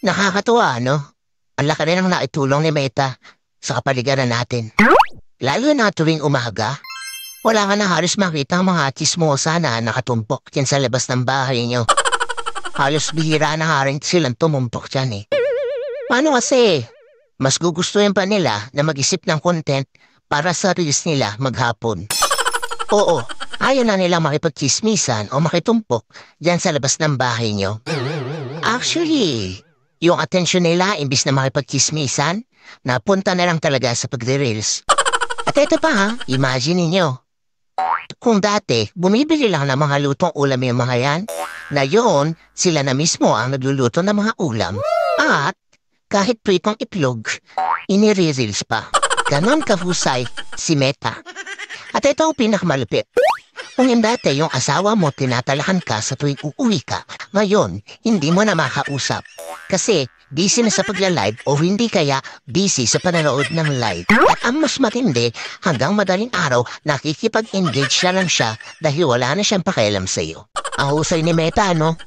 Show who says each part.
Speaker 1: Nakakatuwa, no? Ang laki rin ang naitulong ni Meta sa kapaligiran natin. Lalo na tuwing umaga, wala ka na halos makita ang mga tsismosa na nakatumpok dyan sa labas ng bahay niyo. Halos bihira na nga rin silang tumumpok dyan eh. Paano kasi? Mas gugustuhin pa nila na mag-isip ng content para sa reels nila maghapon. Oo, ayaw na nila makipagchismisan o makitumpok dyan sa labas ng bahay niyo. Actually, yung atensyon nila imbis na makipagchismisan, napunta na lang talaga sa pagre-reels. At ito pa ha, imagine ninyo. Kung dati, bumibili lang ng mga lutong ulam yung mga yan, na yun, sila na mismo ang nagluluto ng mga ulam. At, kahit pritong itlog, inire-reels pa. Ganon kahusay si Meta. At ito ang pinakamalupit. Kung yung dati yung asawa mo tinatalakan ka sa tuwing uuwi ka, ngayon, hindi mo na makausap. Kasi, busy na sa pagla-live o hindi kaya busy sa pananood ng live. At ang mas matindi, hanggang madaling araw, nakikipag-engage na lang siya dahil wala na siyang pakialam sa iyo. Ang husay ni Meta, no?